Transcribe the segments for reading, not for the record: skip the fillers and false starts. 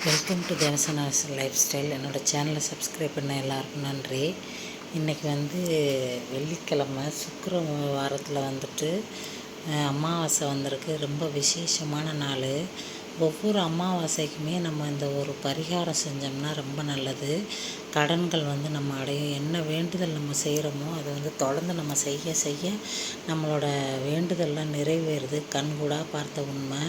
Welcome to Devasena's life style. என்னோடய சேனலை subscribe பண்ண எல்லாருக்கும் நன்றி. இன்றைக்கி வெள்ளிக்கிழமை சுக்கிர வாரத்தில் அமாவாசை வந்திருக்கு. ரொம்ப விசேஷமான நாள். ஒவ்வொரு அமாவாசைக்குமே நம்ம இந்த ஒரு பரிகாரம் செஞ்சோம்னா ரொம்ப நல்லது. கடன்கள் நம்ம அடையும். என்ன வேண்டுதல் நம்ம செய்கிறோமோ அதை தொடர்ந்து நம்ம செய்ய செய்ய நம்மளோட வேண்டுதல்லாம் நிறைவேறுது. கண்கூடாக பார்த்த உண்மை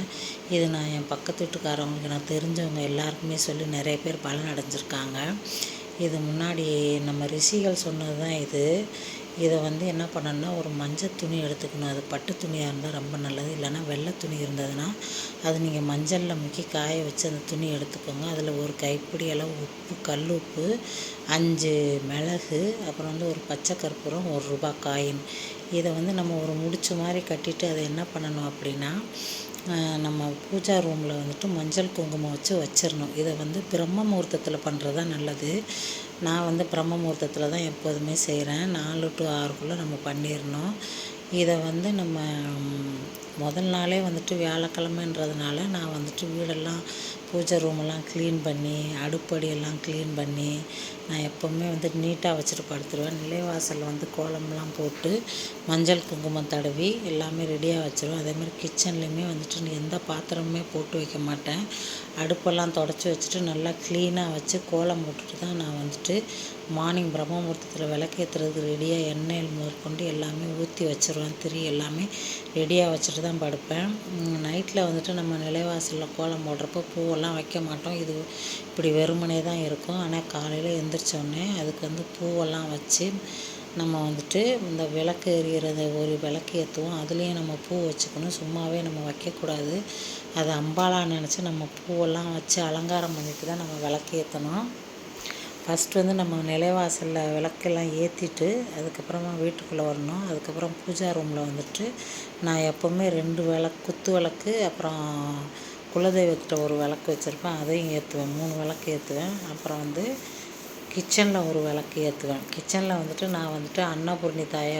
இது. நான் என் பக்கத்து வீட்டுக்காரவங்களுக்கு நான் தெரிஞ்சவங்க எல்லாருக்குமே சொல்லி நிறைய பேர் பலன் அடைஞ்சிருக்காங்க. இது முன்னாடி நம்ம ரிஷிகள் சொன்னது தான் இது. இதை என்ன பண்ணணும்னா, ஒரு மஞ்சள் துணி எடுத்துக்கணும். அது பட்டு துணியாக இருந்தால் ரொம்ப நல்லது. இல்லைன்னா வெள்ளை துணி இருந்ததுன்னா அது நீங்கள் மஞ்சளில் முக்கி காய வச்சு அந்த துணி எடுத்துக்கோங்க. அதில் ஒரு கைப்பிடி அளவு உப்பு, கல் உப்பு, 5 மிளகு, அப்புறம் ஒரு பச்சை கற்பூரம், ₹1 காயின். இதை நம்ம ஒரு முடிச்ச மாதிரி கட்டிட்டு அதை என்ன பண்ணணும் அப்படின்னா, நம்ம பூஜா ரூமில் மஞ்சள் குங்குமம் வச்சு வச்சிடணும். இதை பிரம்ம முகூர்த்தத்தில் பண்ணுறது தான் நல்லது. நான் பிரம்ம முகூர்த்தத்தில் தான் எப்போதுமே செய்கிறேன். 4 to 6 நம்ம பண்ணிடணும். இதை நம்ம முதல் நாளே வியாழக்கிழமைன்றதுனால நான் வீடெல்லாம் பூஜை ரூமெல்லாம் க்ளீன் பண்ணி, அடுப்படியெல்லாம் க்ளீன் பண்ணி, நான் எப்போவுமே நீட்டாக வச்சுட்டு படுத்துருவேன். நிலைவாசலில் கோலம்லாம் போட்டு மஞ்சள் குங்குமம் தடவி எல்லாமே ரெடியாக வச்சுருவேன். அதேமாதிரி கிச்சன்லேயுமே எந்த பாத்திரமுமே போட்டு வைக்க மாட்டேன். அடுப்பெல்லாம் தொடச்சி வச்சுட்டு நல்லா க்ளீனாக வச்சு கோலம் போட்டுட்டு தான் நான் மார்னிங் பிரம்ம முகூர்த்தத்தில் விளக்கேற்றுறதுக்கு ரெடியாக எண்ணெயில் முதற்கொண்டு எல்லாமே ஊற்றி வச்சுருவேன். திரி எல்லாமே ரெடியாக வச்சுட்டு தான் படுப்பேன். நைட்டில் நம்ம நிலைவாசலில் கோலம் போடுறப்போ பூவெல்லாம் வைக்க மாட்டோம். இது இப்படி வெறுமனே தான் இருக்கும். ஆனால் காலையில் எழுந்திரிச்சோடனே அதுக்கு பூவெல்லாம் வச்சு நம்ம இந்த விளக்கு எரியிறத ஒரு விளக்கு ஏற்றுவோம். அதுலேயும் நம்ம பூ வச்சுக்கணும். சும்மாவே நம்ம வைக்கக்கூடாது. அதை அம்பாலாக நினச்சி நம்ம பூவெல்லாம் வச்சு அலங்காரம் பண்ணிட்டு தான் நம்ம விளக்கு ஏற்றணும். ஃபஸ்ட்டு நம்ம நிலைவாசலில் விளக்கெல்லாம் ஏற்றிட்டு அதுக்கப்புறமா வீட்டுக்குள்ளே வரணும். அதுக்கப்புறம் பூஜா ரூமில் நான் எப்போவுமே 2 விளக்கு, குத்து விளக்கு, அப்புறம் குலதெய்வத்திட்ட ஒரு விளக்கு வச்சுருப்பேன். அதையும் ஏற்றுவேன். 3 விளக்கு ஏற்றுவேன். அப்புறம் கிச்சனில் ஒரு விளக்கு ஏற்றுவேன். கிச்சனில் நான் அன்னபூர்ணி தாயை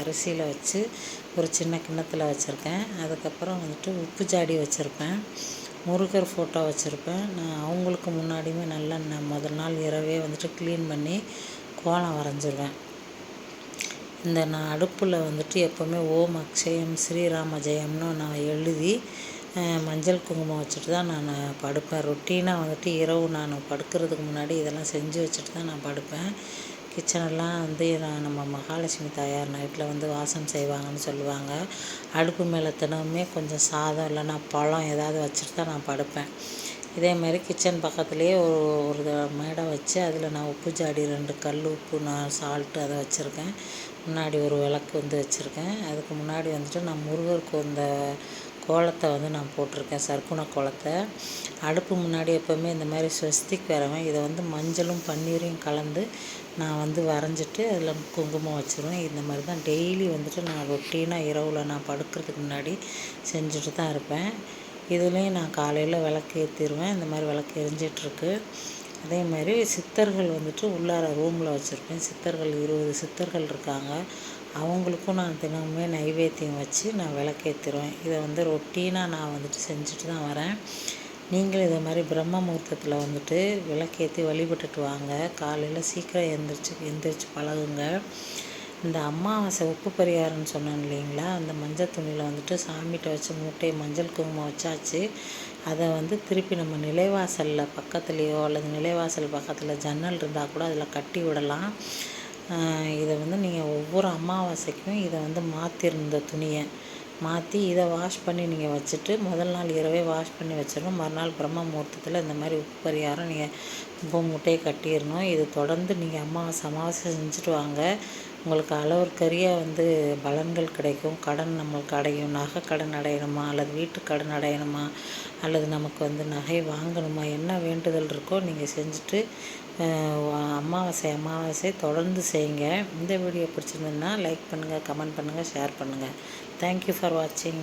அரிசியில் வச்சு ஒரு சின்ன கிண்ணத்தில் வச்சுருக்கேன். அதுக்கப்புறம் உப்பு ஜாடி வச்சுருப்பேன். முருகர் ஃபோட்டோ வச்சுருப்பேன். நான் அவங்களுக்கு முன்னாடியுமே நல்லா நான் முதல் நாள் இரவே க்ளீன் பண்ணி கோலம் வரைஞ்சிருவேன். நான் அடுப்பில் எப்போவுமே ஓம் அக்ஷயம் ஸ்ரீராம ஜெயம்னு நான் எழுதி மஞ்சள் குங்குமம் வச்சுட்டு தான் நான் படுப்பேன். ரொட்டீனாக இரவு நான் படுக்கிறதுக்கு முன்னாடி இதெல்லாம் செஞ்சு வச்சுட்டு தான் நான் படுப்பேன். கிச்சனெல்லாம் நம்ம மகாலட்சுமி தாயார் நைட்டில் வாசம் செய்வாங்கன்னு சொல்லுவாங்க. அடுப்பு மேலே தினமுமே கொஞ்சம் சாதம் இல்லைன்னா பழம் ஏதாவது வச்சுட்டு தான் நான் படுப்பேன். இதேமாரி கிச்சன் பக்கத்துலேயே ஒரு மேடை வச்சு அதில் நான் உப்பு ஜாடி, 2 கல் உப்பு, நான் சால்ட்டு அதை வச்சுருக்கேன். முன்னாடி ஒரு விளக்கு வச்சுருக்கேன். அதுக்கு முன்னாடி நான் முருகருக்கு இந்த கோலத்தை நான் போட்டிருக்கேன். சர்க்குண கோலத்தை அடுப்பு முன்னாடி எப்போவுமே இந்த மாதிரி ஸ்வஸ்திக் வரைவேன். இதை மஞ்சளும் பன்னீரையும் கலந்து நான் வரைஞ்சிட்டு அதில் குங்குமம் வச்சுருவேன். இந்த மாதிரி தான் டெய்லி நான் ரொட்டீனாக இரவில் நான் படுக்கிறதுக்கு முன்னாடி செஞ்சுட்டு தான் இருப்பேன். இதுலேயும் நான் காலையில் விளக்கு ஏற்றிடுவேன். இந்த மாதிரி விளக்கு எரிஞ்சிட்ருக்கு. அதேமாதிரி சித்தர்கள் உள்ளார ரூமில் வச்சுருப்பேன். சித்தர்கள் 20 சித்தர்கள் இருக்காங்க. அவங்களுக்கும் நான் தினமுமே நைவேத்தியம் வச்சு நான் விளக்கேற்றிடுவேன். இதை ரொட்டீனாக நான் செஞ்சுட்டு தான் வரேன். நீங்களும் இதை மாதிரி பிரம்ம முகூர்த்தத்தில் விளக்கேற்றி வழிபட்டுட்டு வாங்க. காலையில் சீக்கிரம் எந்திரிச்சு பழகுங்க. இந்த அமாவாசை உப்பு பரிகாரம்னு சொன்னேன் இல்லைங்களா, அந்த மஞ்சள் துணியில் சாமிகிட்ட வச்சு மூட்டை மஞ்சள் குங்குமம் வச்சாச்சு. அதை திருப்பி நம்ம நிலைவாசலில் பக்கத்துலேயோ அல்லது நிலைவாசல் பக்கத்தில் ஜன்னல் இருந்தால் கூட அதில் கட்டி விடலாம். இதை நீங்கள் ஒவ்வொரு அமாவாசைக்கும் இதை மாற்றிருந்த துணியை மாற்றி இதை வாஷ் பண்ணி நீங்கள் வச்சுட்டு முதல் நாள் இரவே வாஷ் பண்ணி வச்சிடணும். மறுநாள் பிரம்ம முகூர்த்தத்தில் இந்த மாதிரி உப்பு பரிகாரம் நீங்கள் உப்பு மூட்டையை கட்டிடணும். இது தொடர்ந்து நீங்கள் அமாவாசை செஞ்சுட்டு வாங்க. உங்களுக்கு அளவுக்கரிய பலன்கள் கிடைக்கும். கடன் நம்மளுக்கு அடையும். நகை கடன் அடையணுமா, அல்லது வீட்டு கடன் அடையணுமா, அல்லது நமக்கு நகை வாங்கணுமா, என்ன வேண்டுதல் இருக்கோ நீங்கள் செஞ்சுட்டு அமாவாசை தொடர்ந்து செய்யுங்க. இந்த வீடியோ பிடிச்சிருந்ததுன்னா லைக் பண்ணுங்கள், கமெண்ட் பண்ணுங்கள், ஷேர் பண்ணுங்கள். தேங்க்யூ ஃபார் வாட்சிங்.